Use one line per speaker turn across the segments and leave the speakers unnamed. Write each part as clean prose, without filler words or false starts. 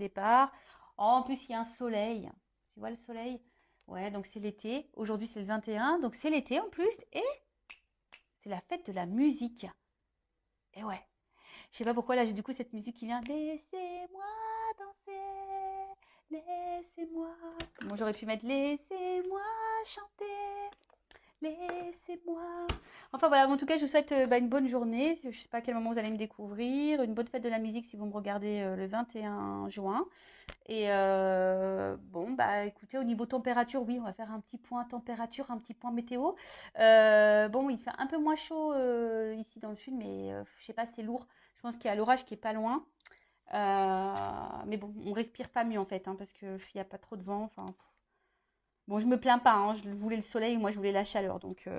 départ. En plus, il y a un soleil. Tu vois le soleil? Ouais, donc c'est l'été. Aujourd'hui, c'est le 21, donc c'est l'été en plus. Et c'est la fête de la musique. Et ouais. Je sais pas pourquoi là j'ai du coup cette musique qui vient. Laissez-moi danser, laissez-moi. Bon, j'aurais pu mettre laissez-moi chanter, laissez-moi. Enfin voilà, en tout cas je vous souhaite une bonne journée. Je sais pas à quel moment vous allez me découvrir. Une bonne fête de la musique si vous me regardez le 21 juin. Et bon, bah écoutez, au niveau température, oui, on va faire un petit point température, un petit point météo. Bon, il fait un peu moins chaud ici dans le sud, mais je sais pas, c'est lourd. Je pense qu'il y a l'orage qui est pas loin. Mais bon, on respire pas mieux en fait, hein, parce qu'il n'y a pas trop de vent. Enfin, bon, je me plains pas, hein, je voulais le soleil, moi je voulais la chaleur, donc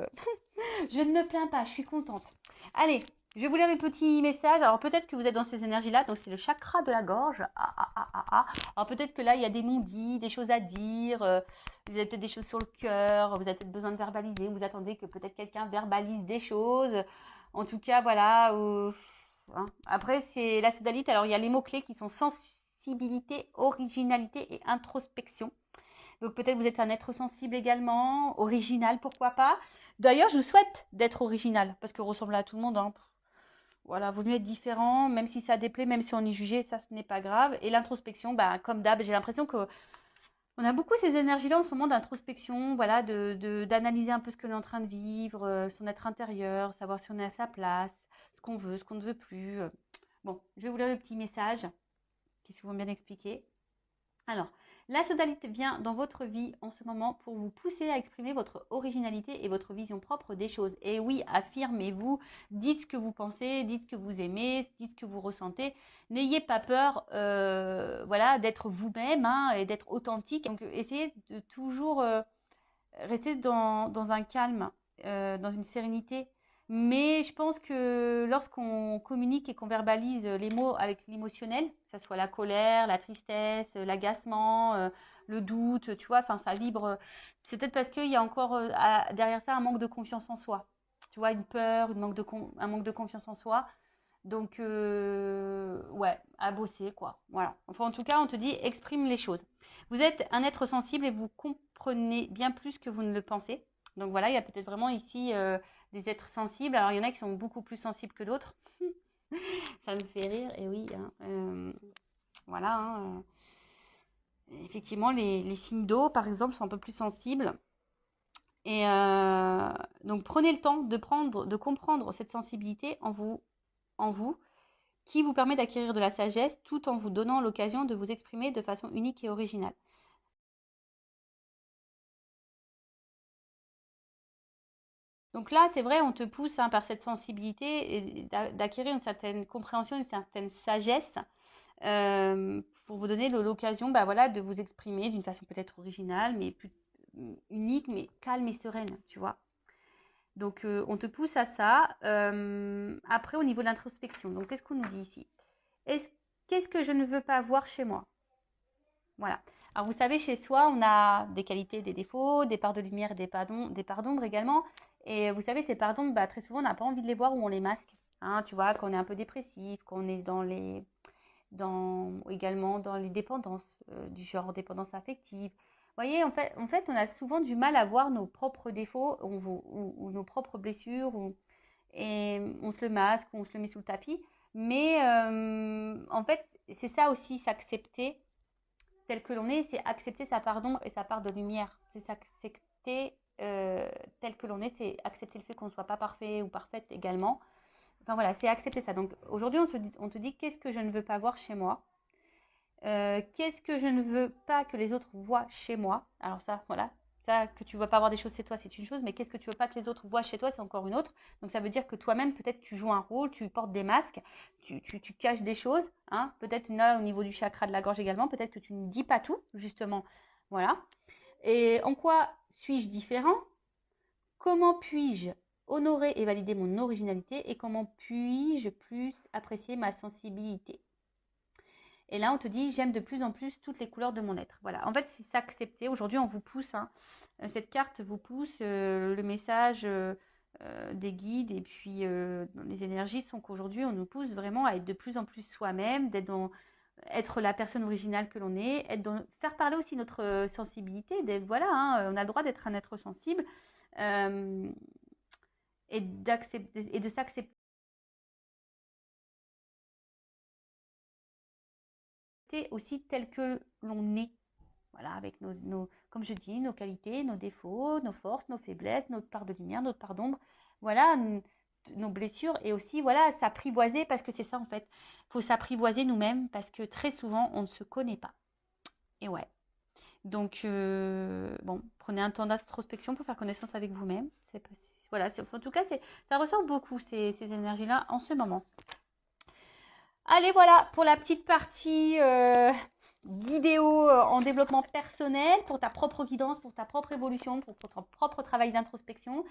je ne me plains pas, je suis contente. Allez, je vais vous lire les petits messages. Alors peut-être que vous êtes dans ces énergies-là, donc c'est le chakra de la gorge. Ah, ah, ah, ah, ah. Alors peut-être que là, il y a des non-dits, des choses à dire. Vous avez peut-être des choses sur le cœur, vous avez peut-être besoin de verbaliser. Vous attendez que peut-être quelqu'un verbalise des choses. En tout cas, voilà. Hein. Après, c'est la sodalite. Alors il y a les mots-clés qui sont sensibilité, originalité et introspection. Donc peut-être vous êtes un être sensible également, original, pourquoi pas. D'ailleurs, je vous souhaite d'être original, parce que ressembler à tout le monde, hein. Voilà, vaut mieux être différent, même si ça déplaît, même si on est jugé, ça ce n'est pas grave. Et l'introspection, bah, comme d'hab, j'ai l'impression que on a beaucoup ces énergies-là en ce moment d'introspection, voilà, d'analyser un peu ce que l'on est en train de vivre, son être intérieur, savoir si on est à sa place, ce qu'on veut, ce qu'on ne veut plus. Bon, je vais vous lire le petit message qui est souvent bien expliqué. Alors, la sodalite vient dans votre vie en ce moment pour vous pousser à exprimer votre originalité et votre vision propre des choses. Et oui, affirmez-vous, dites ce que vous pensez, dites ce que vous aimez, dites ce que vous ressentez. N'ayez pas peur voilà, d'être vous-même, hein, et d'être authentique. Donc, essayez de toujours rester dans un calme, dans une sérénité. Mais je pense que lorsqu'on communique et qu'on verbalise les mots avec l'émotionnel, que ce soit la colère, la tristesse, l'agacement, le doute, tu vois, enfin ça vibre. C'est peut-être parce qu'il y a encore derrière ça un manque de confiance en soi. Tu vois, une peur, un manque de confiance en soi. Donc, ouais, à bosser, quoi. Voilà. Enfin, en tout cas, on te dit, exprime les choses. Vous êtes un être sensible et vous comprenez bien plus que vous ne le pensez. Donc voilà, il y a peut-être vraiment ici des êtres sensibles. Alors, il y en a qui sont beaucoup plus sensibles que d'autres. Ça me fait rire, et oui, hein, voilà. Hein, effectivement, les signes d'eau, par exemple, sont un peu plus sensibles. Et donc, prenez le temps de comprendre cette sensibilité en vous qui vous permet d'acquérir de la sagesse tout en vous donnant l'occasion de vous exprimer de façon unique et originale. Donc là, c'est vrai, on te pousse hein, par cette sensibilité d'acquérir une certaine compréhension, une certaine sagesse pour vous donner l'occasion bah, voilà, de vous exprimer d'une façon peut-être originale, mais plus unique, mais calme et sereine, tu vois. Donc, on te pousse à ça. Après, au niveau de l'introspection, donc qu'est-ce qu'on nous dit ici? Qu'est-ce que je ne veux pas voir chez moi? Voilà. Alors, vous savez, chez soi, on a des qualités, des défauts, des parts de lumière et des parts d'ombre également. Et vous savez, ces parts d'ombre, bah, très souvent, on n'a pas envie de les voir ou on les masque. Hein, tu vois, quand on est un peu dépressif, quand on est également dans les dépendances, du genre dépendance affective. Vous voyez, en fait, on a souvent du mal à voir nos propres défauts ou nos propres blessures, et on se le masque, ou on se le met sous le tapis. Mais en fait, c'est ça aussi, s'accepter tel que l'on est, c'est accepter sa part d'ombre et sa part de lumière. C'est s'accepter tel que l'on est, c'est accepter le fait qu'on ne soit pas parfait ou parfaite également. Enfin voilà, c'est accepter ça. Donc aujourd'hui, on te dit qu'est-ce que je ne veux pas voir chez moi, qu'est-ce que je ne veux pas que les autres voient chez moi. Alors ça, voilà, ça que tu ne veux pas voir des choses chez toi, c'est une chose, mais qu'est-ce que tu ne veux pas que les autres voient chez toi, c'est encore une autre. Donc ça veut dire que toi-même, peut-être tu joues un rôle, tu portes des masques, tu caches des choses. Hein. Peut-être là, au niveau du chakra de la gorge également, peut-être que tu ne dis pas tout, justement. Voilà. Et en quoi suis-je différent? Comment puis-je honorer et valider mon originalité et comment puis-je plus apprécier ma sensibilité? Et là, on te dit, j'aime de plus en plus toutes les couleurs de mon être. Voilà, en fait, c'est s'accepter. Aujourd'hui, on vous pousse, hein. Cette carte vous pousse, le message des guides et puis les énergies sont qu'aujourd'hui, on nous pousse vraiment à être de plus en plus soi-même, d'être être la personne originale que l'on est, faire parler aussi notre sensibilité. Voilà, hein, on a le droit d'être un être sensible euh, et de s'accepter aussi tel que l'on est. Voilà, avec comme je dis, nos qualités, nos défauts, nos forces, nos faiblesses, notre part de lumière, notre part d'ombre. Voilà, nos blessures et aussi, voilà, s'apprivoiser parce que c'est ça en fait. Il faut s'apprivoiser nous-mêmes parce que très souvent, on ne se connaît pas. Et ouais. Donc, bon, prenez un temps d'introspection pour faire connaissance avec vous-même. Voilà, en tout cas, ça ressort beaucoup ces énergies-là en ce moment. Allez, voilà pour la petite partie vidéo en développement personnel, pour ta propre guidance, pour ta propre évolution, pour ton propre travail d'introspection.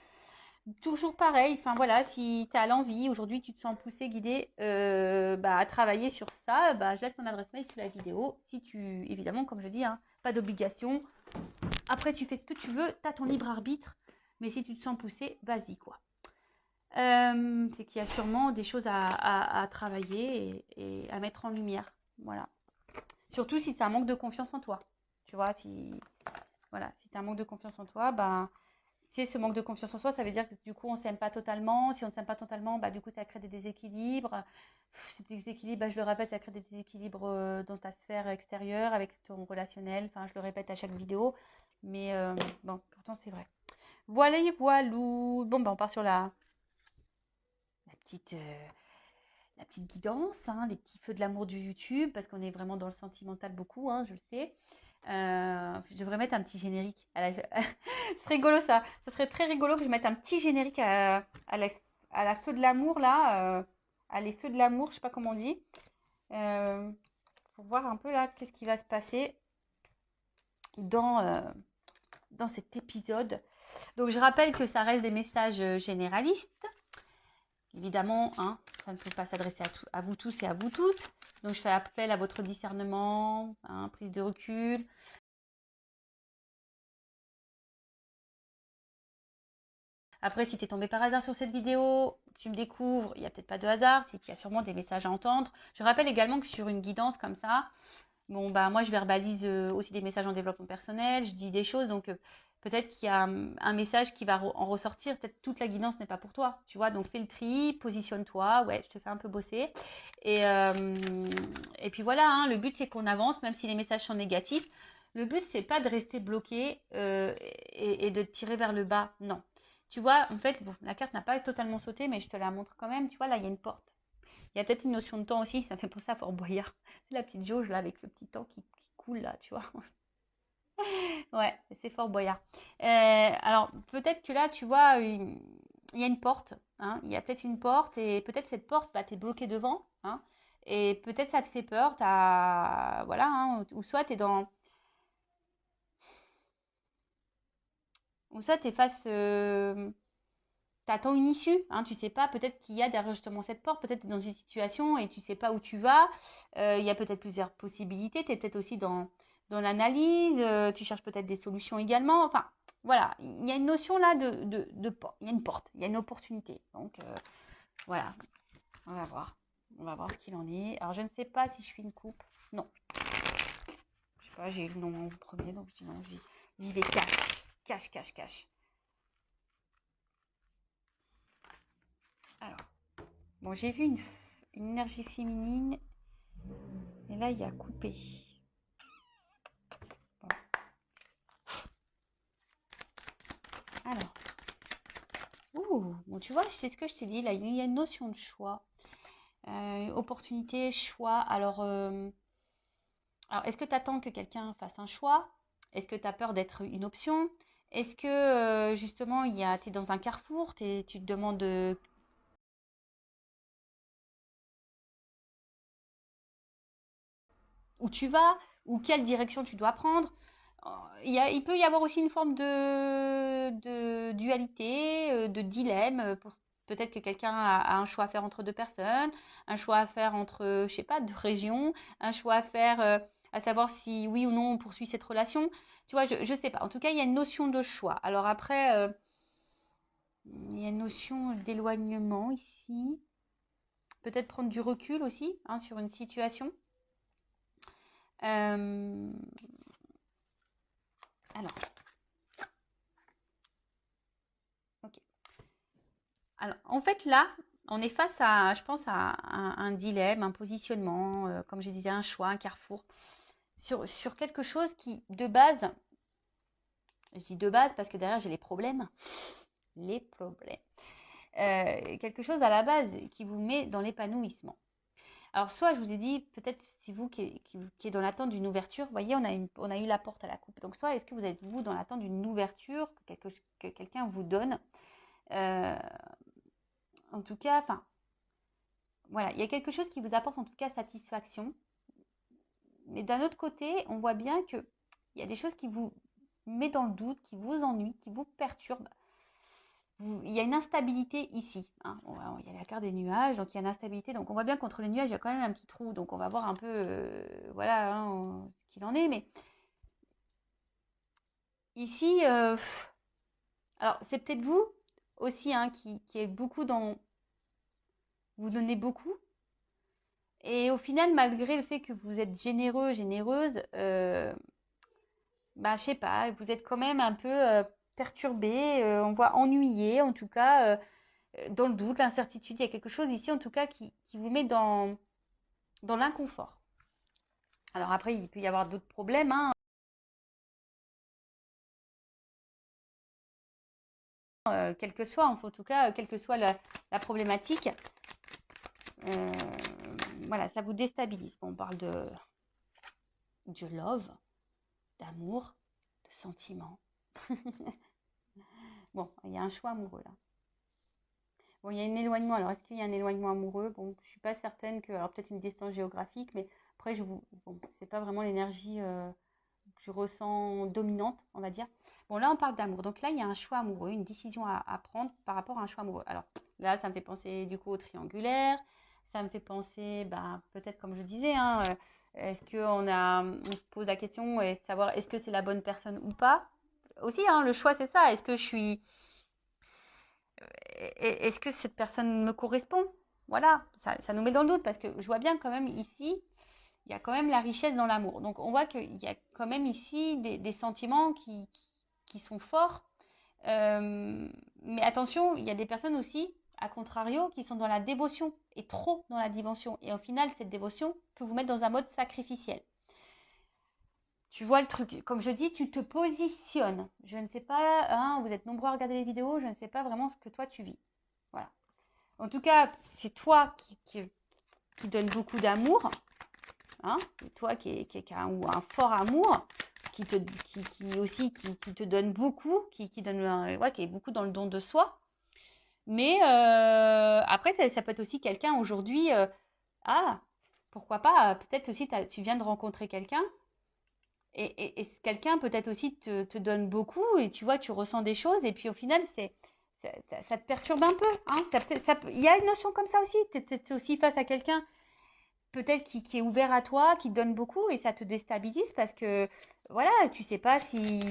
Toujours pareil, enfin voilà, si tu as l'envie, aujourd'hui tu te sens poussé, guidé à travailler sur ça, je laisse mon adresse mail sous la vidéo. Si tu, évidemment, comme je dis, hein, pas d'obligation. Après, tu fais ce que tu veux, tu as ton libre arbitre, mais si tu te sens poussé, vas-y quoi. C'est qu'il y a sûrement des choses à travailler et à mettre en lumière. Voilà. Surtout si tu as un manque de confiance en toi. Tu vois, si tu as un manque de confiance en toi, c'est ce manque de confiance en soi, ça veut dire que du coup, on ne s'aime pas totalement. Si on ne s'aime pas totalement, du coup, ça crée des déséquilibres. Ces déséquilibres, je le répète, ça crée des déséquilibres dans ta sphère extérieure, avec ton relationnel. Enfin, je le répète à chaque vidéo. Mais bon, pourtant, c'est vrai. Voilà, voilou. Bon, on part sur la petite guidance, hein, les petits feux de l'amour du YouTube, parce qu'on est vraiment dans le sentimental beaucoup, hein, je le sais. Je devrais mettre un petit générique. C'est rigolo ça. Ça serait très rigolo que je mette un petit générique à la feu de l'amour là, à les feux de l'amour, je sais pas comment on dit, pour voir un peu là qu'est-ce qui va se passer dans cet épisode. Donc je rappelle que ça reste des messages généralistes. Évidemment, hein, ça ne peut pas s'adresser à vous tous et à vous toutes. Donc, je fais appel à votre discernement, hein, prise de recul. Après, si tu es tombé par hasard sur cette vidéo, tu me découvres, il n'y a peut-être pas de hasard, c'est qu'il y a sûrement des messages à entendre. Je rappelle également que sur une guidance comme ça, bon, moi, je verbalise aussi des messages en développement personnel, je dis des choses, donc peut-être qu'il y a un message qui va en ressortir, peut-être toute la guidance n'est pas pour toi, tu vois, donc fais le tri, positionne-toi, ouais, je te fais un peu bosser. Et puis voilà, hein, le but c'est qu'on avance, même si les messages sont négatifs. Le but c'est pas de rester bloqué et de te tirer vers le bas, non. Tu vois, en fait, bon, la carte n'a pas totalement sauté, mais je te la montre quand même, tu vois, là, il y a une porte. Il y a peut-être une notion de temps aussi, ça fait penser à Fort Boyard. C'est la petite jauge là avec le petit temps qui coule là, tu vois. Ouais, c'est Fort Boyard. Alors peut-être que là, tu vois, il y a une porte. Hein, il y a peut-être une porte et peut-être cette porte, tu es bloqué devant. Hein, et peut-être ça te fait peur. Voilà, hein, ou soit tu es dans. Ou soit tu es face. T'attends une issue, hein, tu sais pas, peut-être qu'il y a derrière justement cette porte, peut-être tu es dans une situation et tu sais pas où tu vas. Il y a peut-être plusieurs possibilités, tu es peut-être aussi dans l'analyse, tu cherches peut-être des solutions également. Enfin, voilà, il y a une notion là de porte, il y a une porte, il y a une opportunité. Donc voilà, on va voir. On va voir ce qu'il en est. Alors je ne sais pas si je fais une coupe. Non, je sais pas, j'ai eu le nom en premier, donc je dis non, j'y vais cash, cash, cash, cash. Alors, bon, j'ai vu une énergie féminine. Et là, il y a coupé. Bon. Alors. Ouh, bon, tu vois, c'est ce que je t'ai dit. Là, il y a une notion de choix. Opportunité, choix. Alors est-ce que tu attends que quelqu'un fasse un choix? Est-ce que tu as peur d'être une option? Est-ce que justement, tu es dans un carrefour, tu te demandes où tu vas ou quelle direction tu dois prendre? Il peut y avoir aussi une forme de dualité, de dilemme. Peut-être que quelqu'un a un choix à faire entre deux personnes, un choix à faire entre, je sais pas, deux régions, un choix à faire à savoir si oui ou non on poursuit cette relation. Tu vois, je sais pas. En tout cas, il y a une notion de choix. Alors après, il y a une notion d'éloignement ici. Peut-être prendre du recul aussi hein, sur une situation. Euh, alors, ok. Alors, en fait, là, on est face à, je pense, à un dilemme, un positionnement, comme je disais, un choix, un carrefour, sur quelque chose qui, de base, je dis de base parce que derrière, j'ai les problèmes. Les problèmes. Quelque chose à la base qui vous met dans l'épanouissement. Alors, soit je vous ai dit, peut-être si vous qui est dans l'attente d'une ouverture, vous voyez, on a eu la porte à la coupe. Donc, soit est-ce que vous êtes vous dans l'attente d'une ouverture que quelqu'un vous donne. Euh, En tout cas, enfin, voilà, il y a quelque chose qui vous apporte en tout cas satisfaction. Mais d'un autre côté, on voit bien qu'il y a des choses qui vous mettent dans le doute, qui vous ennuient, qui vous perturbent. Il y a une instabilité ici. Hein. Il y a la carte des nuages, donc il y a une instabilité. Donc on voit bien qu'entre les nuages, il y a quand même un petit trou. Donc on va voir un peu voilà, hein, ce qu'il en est. Mais ici, alors c'est peut-être vous aussi hein, qui est beaucoup dans... Vous donnez beaucoup. Et au final, malgré le fait que vous êtes généreux, généreuse, bah, je sais pas, vous êtes quand même un peu perturbé, on voit ennuyé, en tout cas, dans le doute, l'incertitude. Il y a quelque chose ici, en tout cas, qui vous met dans l'inconfort. Alors après, il peut y avoir d'autres problèmes, hein, quel que soit, en tout cas, quelle que soit la problématique. euh, voilà, ça vous déstabilise. On parle de love, d'amour, de sentiment. Bon, il y a un choix amoureux là. Bon, il y a un éloignement. Alors, est-ce qu'il y a un éloignement amoureux? Bon, je suis pas certaine que. Alors, peut-être une distance géographique, mais après, bon, c'est pas vraiment l'énergie que je ressens dominante, on va dire. Bon, là, on parle d'amour. Donc là, il y a un choix amoureux, une décision à prendre par rapport à un choix amoureux. Alors, là, ça me fait penser du coup au triangulaire. Ça me fait penser, bah, peut-être comme je disais, hein, est-ce on se pose la question et savoir est-ce que c'est la bonne personne ou pas? Aussi, hein, le choix, c'est ça. Est-ce que je suis est-ce que cette personne me correspond? Voilà, ça nous met dans le doute parce que je vois bien quand même ici, il y a quand même la richesse dans l'amour. Donc on voit qu'il y a quand même ici des sentiments qui sont forts. Mais attention, il y a des personnes aussi, à contrario, qui sont dans la dévotion et trop dans la dévotion. Et au final, cette dévotion peut vous mettre dans un mode sacrificiel. Tu vois le truc, comme je dis, tu te positionnes. Je ne sais pas, hein, vous êtes nombreux à regarder les vidéos, je ne sais pas vraiment ce que toi tu vis. Voilà. En tout cas, c'est toi qui donne beaucoup d'amour, hein, toi qui a un fort amour, qui te donne beaucoup, qui est beaucoup dans le don de soi. Mais après, ça peut être aussi quelqu'un aujourd'hui, ah, pourquoi pas, peut-être aussi tu viens de rencontrer quelqu'un, et ce quelqu'un peut-être aussi te donne beaucoup, et tu vois, tu ressens des choses, et puis au final, ça te perturbe un peu. Hein, il y a une notion comme ça aussi, tu es aussi face à quelqu'un peut-être qui est ouvert à toi, qui te donne beaucoup et ça te déstabilise parce que voilà, tu sais pas si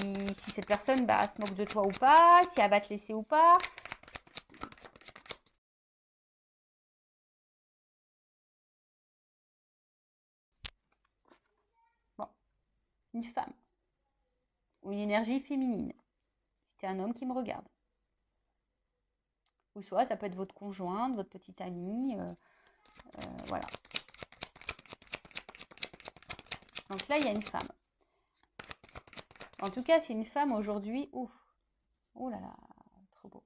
cette personne bah, se moque de toi ou pas, si elle va te laisser ou pas. Bon, une femme ou une énergie féminine, si t'es un homme qui me regarde. Ou soit ça peut être votre conjointe, votre petite amie, voilà. Donc là, il y a une femme. En tout cas, c'est une femme aujourd'hui. Ouf, oh là là, trop beau.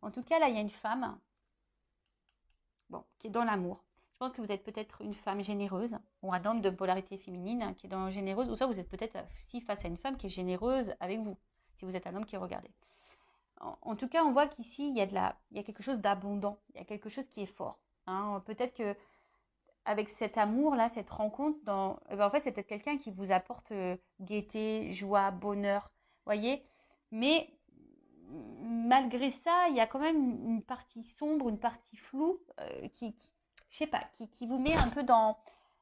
En tout cas, là, il y a une femme, bon, qui est dans l'amour. Je pense que vous êtes peut-être une femme généreuse, ou un homme de polarité féminine hein, qui est dans généreuse, ou soit vous êtes peut-être aussi face à une femme qui est généreuse avec vous, si vous êtes un homme qui regardez. En tout cas, on voit qu'ici, il y a quelque chose d'abondant, il y a quelque chose qui est fort. Hein. Peut-être que avec cet amour-là, cette rencontre, en fait, c'est peut-être quelqu'un qui vous apporte gaieté, joie, bonheur, voyez. Mais malgré ça, il y a quand même une partie sombre, une partie floue je sais pas, qui vous met un peu dans,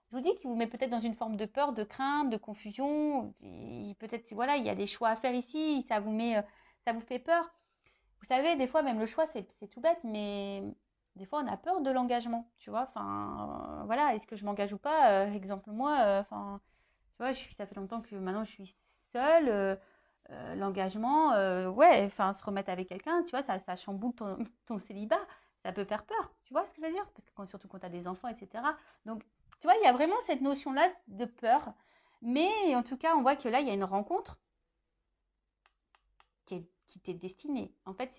je vous dis, qui vous met peut-être dans une forme de peur, de crainte, de confusion. Peut-être, voilà, il y a des choix à faire ici, ça vous fait peur. Vous savez, des fois, même le choix, c'est tout bête, mais des fois, on a peur de l'engagement, tu vois. Enfin, voilà, est-ce que je m'engage ou pas? Exemple, moi, enfin, vois, ça fait longtemps que maintenant je suis seule. L'engagement, ouais, enfin, se remettre avec quelqu'un, tu vois, ça chamboule ton célibat. Ça peut faire peur. Tu vois ce que je veux dire? Parce que surtout quand tu as des enfants, etc. Donc, tu vois, il y a vraiment cette notion-là de peur. Mais en tout cas, on voit que là, il y a une rencontre qui t'est destinée. En fait,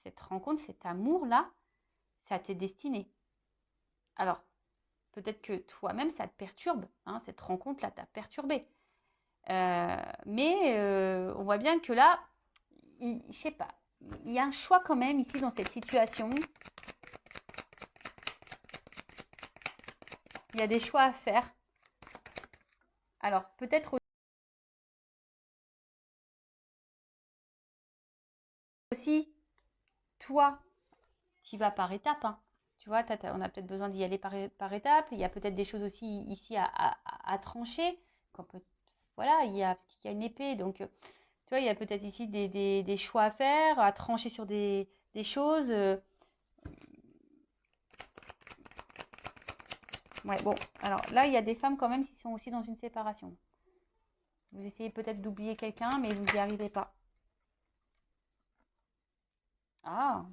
cette rencontre, cet amour-là, ça t'est destiné. Alors, peut-être que toi-même, ça te perturbe. Hein, cette rencontre-là t'a perturbé. Mais on voit bien que là, je sais pas, il y a un choix quand même ici dans cette situation. Il y a des choix à faire. Alors, peut-être aussi, toi, tu vas par étapes. Hein. Tu vois, on a peut-être besoin d'y aller par étapes. Il y a peut-être des choses aussi ici à trancher. Voilà, parce qu'il y a une épée. Donc, tu vois, il y a peut-être ici des choix à faire, à trancher sur des choses. Ouais, bon, alors là, il y a des femmes quand même qui sont aussi dans une séparation. Vous essayez peut-être d'oublier quelqu'un, mais vous n'y arrivez pas. Ah,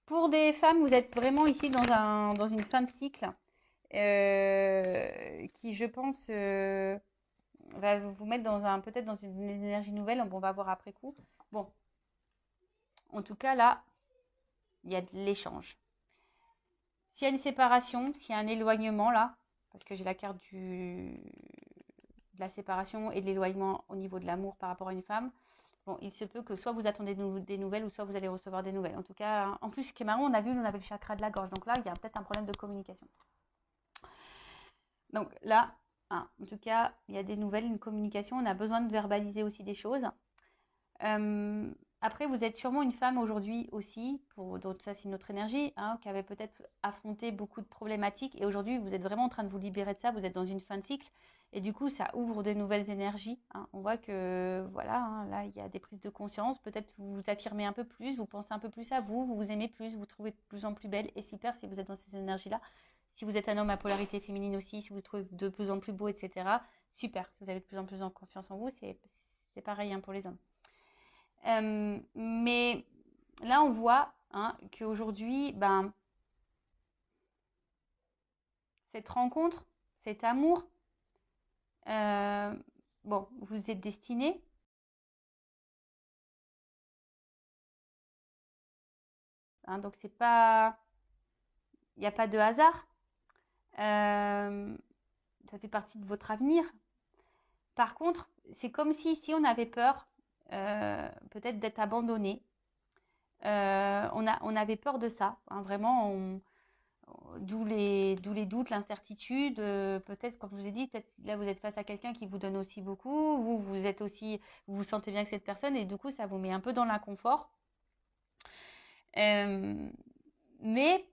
pour des femmes, vous êtes vraiment ici dans une fin de cycle qui, je pense, va vous mettre peut-être dans une énergie nouvelle. Bon, on va voir après coup. Bon, en tout cas, là, il y a de l'échange. S'il y a une séparation, s'il y a un éloignement, là, parce que j'ai la carte de la séparation et de l'éloignement au niveau de l'amour par rapport à une femme, bon, il se peut que soit vous attendez des nouvelles ou soit vous allez recevoir des nouvelles. En tout cas, en plus, ce qui est marrant, on avait le chakra de la gorge. Donc là, il y a peut-être un problème de communication. Donc là, hein, en tout cas, il y a des nouvelles, une communication. On a besoin de verbaliser aussi des choses. Après, vous êtes sûrement une femme aujourd'hui aussi, pour d'autres, ça c'est notre énergie, hein, qui avait peut-être affronté beaucoup de problématiques. Et aujourd'hui, vous êtes vraiment en train de vous libérer de ça. Vous êtes dans une fin de cycle. Et du coup, ça ouvre de nouvelles énergies. Hein. On voit que, voilà, hein, là, il y a des prises de conscience. Peut-être vous vous affirmez un peu plus, vous pensez un peu plus à vous, vous vous aimez plus, vous vous trouvez de plus en plus belle. Et super si vous êtes dans ces énergies-là. Si vous êtes un homme à polarité féminine aussi, si vous vous trouvez de plus en plus beau, etc. Super. Si vous avez de plus en plus en confiance en vous, c'est pareil hein, pour les hommes. Mais là, on voit hein, qu'aujourd'hui, ben, cette rencontre, cet amour, bon, vous êtes destiné. Hein, donc, c'est pas. Il n'y a pas de hasard. Ça fait partie de votre avenir. Par contre, c'est comme si on avait peur, peut-être d'être abandonné. On avait peur de ça. Hein, vraiment, d'où les doutes, l'incertitude. Peut-être, comme je vous ai dit, peut-être là vous êtes face à quelqu'un qui vous donne aussi beaucoup. Vous êtes aussi, vous vous sentez bien avec cette personne et du coup ça vous met un peu dans l'inconfort. Mais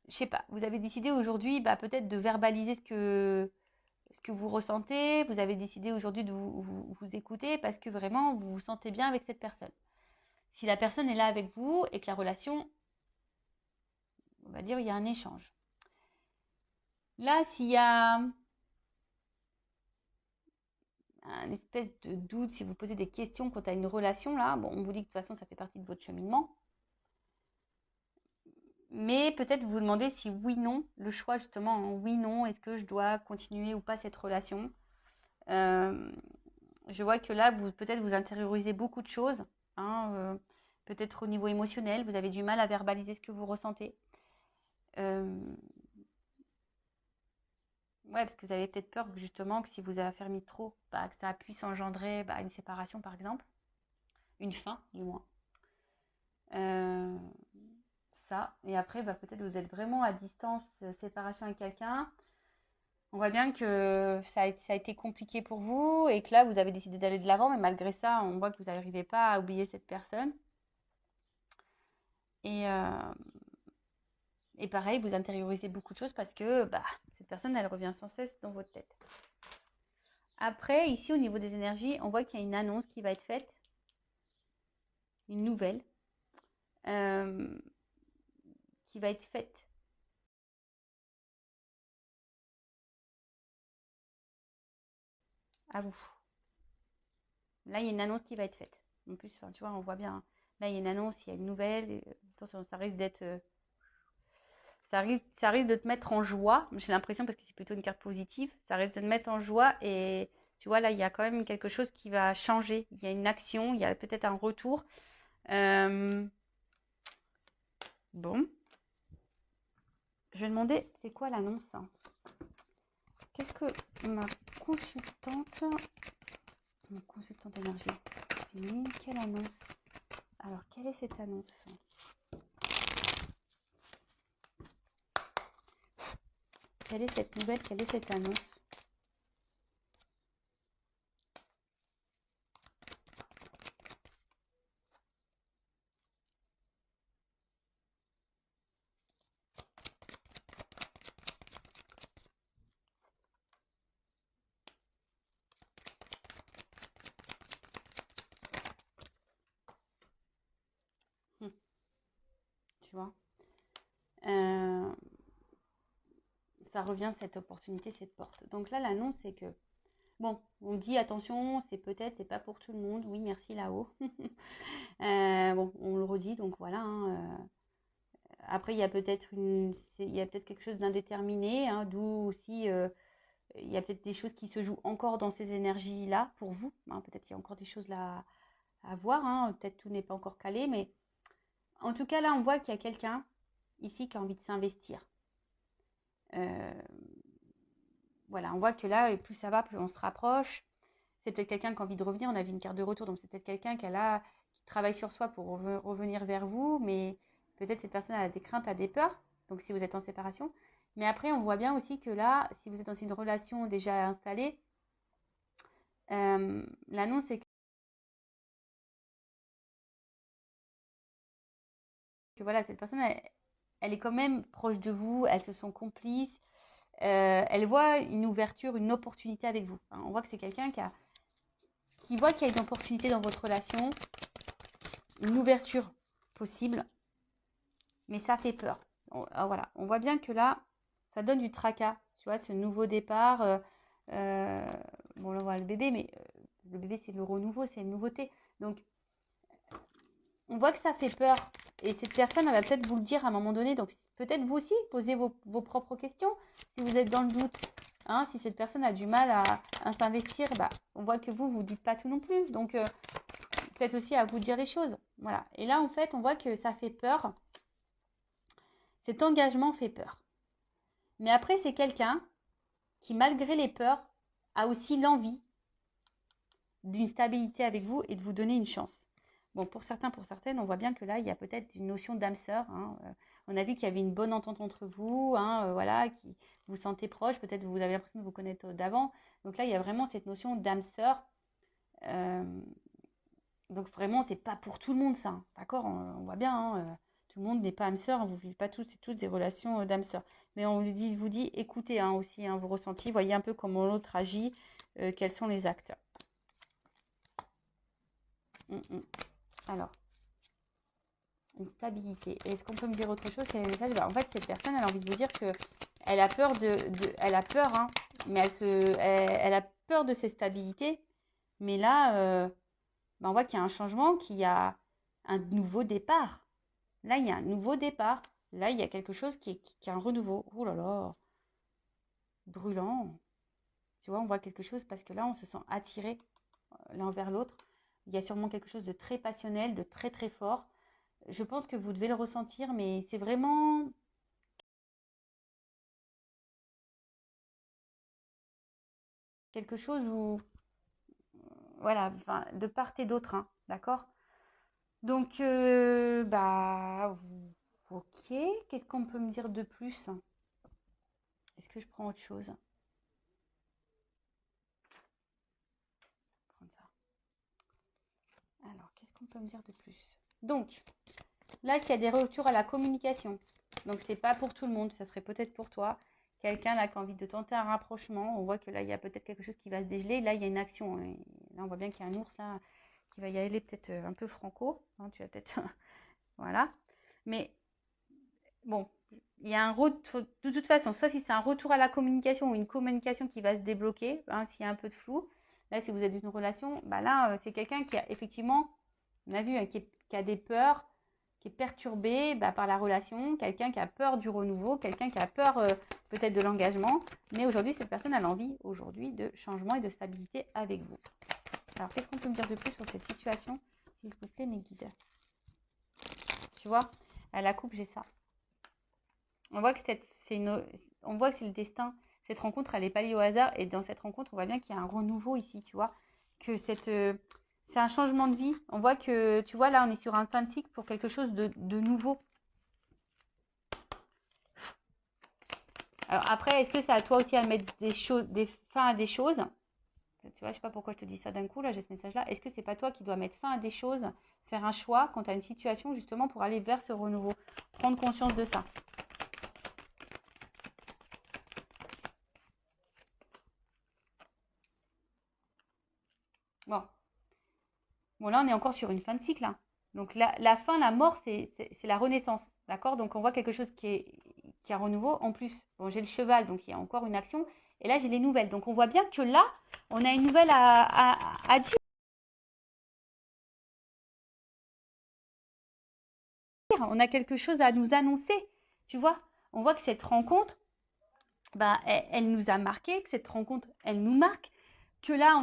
je sais pas, vous avez décidé aujourd'hui peut-être de verbaliser ce que vous ressentez. Vous avez décidé aujourd'hui de vous écouter parce que vraiment vous vous sentez bien avec cette personne. Si la personne est là avec vous et que la relation, on va dire, il y a un échange. Là, s'il y a un espèce de doute, si vous posez des questions quant à une relation, là, bon, on vous dit que de toute façon, ça fait partie de votre cheminement. Mais peut-être vous vous demandez si oui, non, le choix justement, hein, oui, non, est-ce que je dois continuer ou pas cette relation Je vois que là, peut-être vous intériorisez beaucoup de choses, hein, peut-être au niveau émotionnel, vous avez du mal à verbaliser ce que vous ressentez. Ouais, parce que vous avez peut-être peur que justement, que si vous affermissez trop, que ça puisse engendrer une séparation par exemple, une fin du moins. Euh, Ça. Et après, peut-être vous êtes vraiment à distance, séparation avec quelqu'un. On voit bien que ça a été compliqué pour vous et que là, vous avez décidé d'aller de l'avant, mais malgré ça, on voit que vous n'arrivez pas à oublier cette personne. Et, euh, et pareil, vous intériorisez beaucoup de choses parce que cette personne, elle revient sans cesse dans votre tête. Après, ici, au niveau des énergies, on voit qu'il y a une annonce qui va être faite, une nouvelle, qui va être faite à vous. Là, il y a une annonce qui va être faite. En plus, enfin, tu vois, on voit bien. Hein. Là, il y a une annonce, il y a une nouvelle. Attention, ça risque d'être... ça risque de te mettre en joie. J'ai l'impression, parce que c'est plutôt une carte positive, ça risque de te mettre en joie. Et tu vois, là, il y a quand même quelque chose qui va changer. Il y a une action, il y a peut-être un retour. Bon. Je vais demander, c'est quoi l'annonce? Qu'est-ce que ma consultante énergie, quelle annonce? Alors, quelle est cette annonce? Quelle est cette nouvelle? Quelle est cette annonce? Tu vois, euh, ça revient cette opportunité, cette porte. Donc là, l'annonce, c'est que, bon, on dit attention, c'est pas pour tout le monde. Oui, merci là-haut. Bon, on le redit, donc voilà. Hein, après, il y a peut-être quelque chose d'indéterminé, hein, d'où aussi il y a peut-être des choses qui se jouent encore dans ces énergies-là pour vous. Hein, peut-être qu'il y a encore des choses là à voir. Hein, peut-être tout n'est pas encore calé, mais en tout cas, là, on voit qu'il y a quelqu'un ici qui a envie de s'investir. Voilà, on voit que là, plus ça va, plus on se rapproche. C'est peut-être quelqu'un qui a envie de revenir. On a vu une carte de retour, donc c'est peut-être quelqu'un qui travaille sur soi pour revenir vers vous, mais peut-être cette personne a des craintes, a des peurs. Donc si vous êtes en séparation. Mais après, on voit bien aussi que là, si vous êtes dans une relation déjà installée, l'annonce c'est que voilà, cette personne, elle est quand même proche de vous, elles se sont complices, elle voit une ouverture, une opportunité avec vous. Hein, on voit que c'est quelqu'un qui voit qu'il y a une opportunité dans votre relation, une ouverture possible, mais ça fait peur. Voilà, on voit bien que là, ça donne du tracas, tu vois, ce nouveau départ. Bon, là, on voit le bébé, mais le bébé, c'est le renouveau, c'est une nouveauté. Donc, on voit que ça fait peur. Et cette personne, elle va peut-être vous le dire à un moment donné. Donc, peut-être vous aussi, posez vos propres questions. Si vous êtes dans le doute, hein, si cette personne a du mal à s'investir, bah, on voit que vous dites pas tout non plus. Donc, peut-être aussi à vous dire les choses. Voilà. Et là, en fait, on voit que ça fait peur. Cet engagement fait peur. Mais après, c'est quelqu'un qui, malgré les peurs, a aussi l'envie d'une stabilité avec vous et de vous donner une chance. Bon, pour certains, pour certaines, on voit bien que là, il y a peut-être une notion d'âme sœur. Hein. On a vu qu'il y avait une bonne entente entre vous, hein, voilà, qui vous sentez proche. Peut-être vous avez l'impression de vous connaître d'avant. Donc là, il y a vraiment cette notion d'âme sœur. Donc vraiment, c'est pas pour tout le monde ça. Hein, d'accord, on voit bien. Hein, tout le monde n'est pas âme sœur. Hein, vous ne vivez pas tous et toutes des relations d'âme sœur. Mais on vous dit, écoutez hein, aussi hein, vos ressentis. Voyez un peu comment l'autre agit. Quels sont les actes. Alors, une stabilité. Est-ce qu'on peut me dire autre chose? Quel est le message? En fait, cette personne, elle a envie de vous dire que elle a peur elle a peur, hein, mais elle a peur de ses stabilités. Mais là, on voit qu'il y a un changement, qu'il y a un nouveau départ. Là, il y a un nouveau départ. Là, il y a quelque chose qui est un renouveau. Oh là là, brûlant. Tu vois, on voit quelque chose parce que là, on se sent attiré l'un vers l'autre. Il y a sûrement quelque chose de très passionnel, de très très fort. Je pense que vous devez le ressentir, mais c'est vraiment quelque chose où, voilà, enfin, de part et d'autre, hein, d'accord? Donc, bah, ok. Qu'est-ce qu'on peut me dire de plus? Est-ce que je prends autre chose? Prendre ça. Alors, qu'est-ce qu'on peut me dire de plus? Donc, là, s'il y a des retours à la communication, donc c'est pas pour tout le monde, ça serait peut-être pour toi. Quelqu'un là qui a envie de tenter un rapprochement, on voit que là, il y a peut-être quelque chose qui va se dégeler. Là, il y a une action. Et là, on voit bien qu'il y a un ours là, qui va y aller peut-être un peu franco. Hein, tu vas peut-être. Voilà. Mais bon, il y a un retour. De toute façon, soit si c'est un retour à la communication ou une communication qui va se débloquer, hein, s'il y a un peu de flou. Là, si vous êtes dans une relation, bah là, c'est quelqu'un qui a effectivement, on a vu, hein, qui a des peurs, qui est perturbé par la relation, quelqu'un qui a peur du renouveau, quelqu'un qui a peur peut-être de l'engagement. Mais aujourd'hui, cette personne a l'envie aujourd'hui de changement et de stabilité avec vous. Alors, qu'est-ce qu'on peut me dire de plus sur cette situation, s'il vous plaît, mes guides? Tu vois, à la coupe, j'ai ça. On voit que on voit que c'est le destin. Cette rencontre, elle n'est pas liée au hasard. Et dans cette rencontre, on voit bien qu'il y a un renouveau ici, tu vois. Que c'est un changement de vie. On voit que, tu vois, là, on est sur un fin de cycle pour quelque chose de nouveau. Alors après, est-ce que c'est à toi aussi à mettre des fins à des choses? Tu vois, je sais pas pourquoi je te dis ça d'un coup, là, j'ai ce message-là. Est-ce que c'est pas toi qui dois mettre fin à des choses, faire un choix quand tu as une situation, justement, pour aller vers ce renouveau? Prendre conscience de ça. Bon. Bon, là, on est encore sur une fin de cycle, hein. Donc, la fin, la mort, c'est la renaissance. D'accord? Donc, on voit quelque chose qui est un renouveau. En plus, bon, j'ai le cheval, donc il y a encore une action. Et là, j'ai les nouvelles. Donc, on voit bien que là, on a une nouvelle à dire. On a quelque chose à nous annoncer. Tu vois? On voit que cette rencontre, elle nous a marqué, que cette rencontre, elle nous marque. Que là,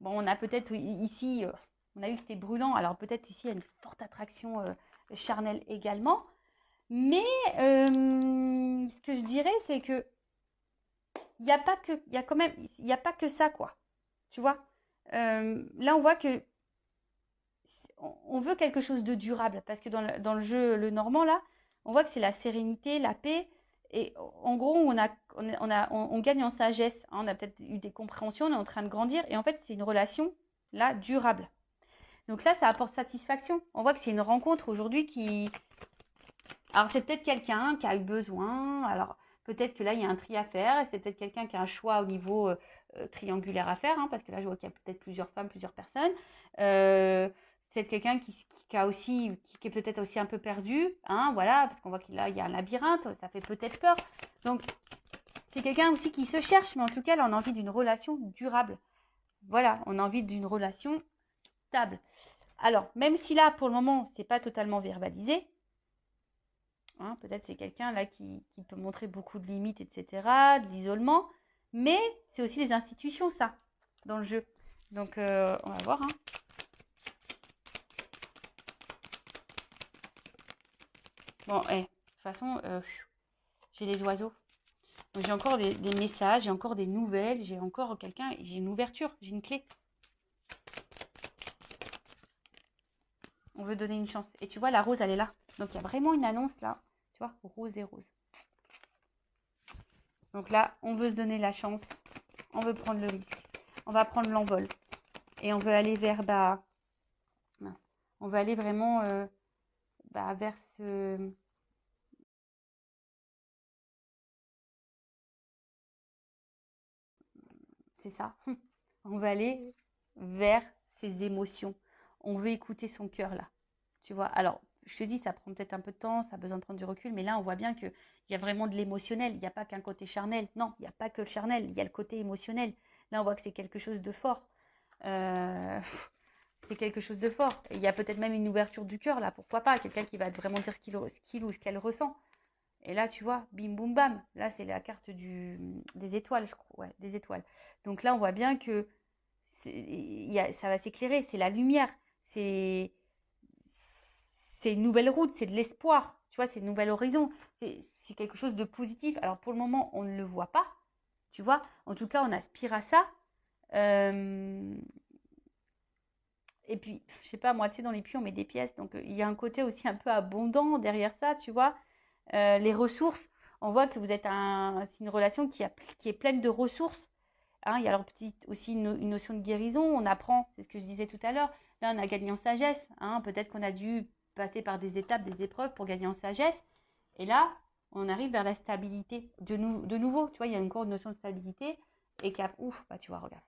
on a peut-être ici, on a vu que c'était brûlant. Alors, peut-être ici, il y a une forte attraction charnelle également. Mais ce que je dirais, c'est que il n'y a pas que, il y a quand même, il n'y a pas que ça, quoi. Tu vois? Là, on voit que on veut quelque chose de durable parce que dans le jeu, le normand, là, on voit que c'est la sérénité, la paix. Et en gros, on gagne en sagesse, hein. On a peut-être eu des compréhensions, on est en train de grandir. Et en fait, c'est une relation, là, durable. Donc là, ça apporte satisfaction. On voit que c'est une rencontre aujourd'hui qui, alors, c'est peut-être quelqu'un qui a eu besoin. Alors, peut-être que là, il y a un tri à faire. Et c'est peut-être quelqu'un qui a un choix au niveau triangulaire à faire. Hein, parce que là, je vois qu'il y a peut-être plusieurs femmes, plusieurs personnes. C'est quelqu'un qui a aussi, qui est peut-être aussi un peu perdu. Hein, voilà, parce qu'on voit qu'il il y a un labyrinthe. Ça fait peut-être peur. Donc, c'est quelqu'un aussi qui se cherche. Mais en tout cas, là, on a envie d'une relation durable. Voilà, on a envie d'une relation stable. Alors, même si là, pour le moment, c'est pas totalement verbalisé. Hein, peut-être c'est quelqu'un là qui peut montrer beaucoup de limites, etc., de l'isolement. Mais c'est aussi les institutions, ça, dans le jeu. Donc, on va voir. Hein. Bon, de toute façon, j'ai les oiseaux. Donc, j'ai encore des messages, j'ai encore des nouvelles, j'ai encore quelqu'un, j'ai une ouverture, j'ai une clé. On veut donner une chance. Et tu vois, la rose, elle est là. Donc, il y a vraiment une annonce là. Tu vois, rose et rose. Donc là, on veut se donner la chance. On veut prendre le risque. On va prendre l'envol. Et on veut aller vers, mince, on veut aller vraiment vers ce... C'est ça. On veut aller vers ses émotions. On veut écouter son cœur là. Tu vois, alors, je te dis, ça prend peut-être un peu de temps, ça a besoin de prendre du recul, mais là, on voit bien qu'il y a vraiment de l'émotionnel. Il n'y a pas qu'un côté charnel. Non, il n'y a pas que le charnel, il y a le côté émotionnel. Là, on voit que c'est quelque chose de fort. C'est quelque chose de fort. Et il y a peut-être même une ouverture du cœur, là, pourquoi pas. Quelqu'un qui va vraiment dire ce qu'il ou ce qu'elle ressent. Et là, tu vois, bim, boum, bam. Là, c'est la carte des étoiles, je crois. Ouais, des étoiles. Donc là, on voit bien que ça va s'éclairer. C'est la lumière. C'est une nouvelle route. C'est de l'espoir. Tu vois, c'est un nouvel horizon. C'est quelque chose de positif. Alors, pour le moment, on ne le voit pas. Tu vois, en tout cas, on aspire à ça. Et puis, je sais pas, moi, tu sais, dans les puits, on met des pièces. Donc, il y a un côté aussi un peu abondant derrière ça, tu vois. Les ressources, on voit que vous êtes c'est une relation qui est pleine de ressources. Hein, il y a alors aussi une notion de guérison. On apprend, c'est ce que je disais tout à l'heure. Là, on a gagné en sagesse. Hein, peut-être qu'on a dû passer par des étapes, des épreuves pour gagner en sagesse. Et là, on arrive vers la stabilité. De nouveau, tu vois, il y a encore une notion de stabilité. Et ouf, tu vois, regarde.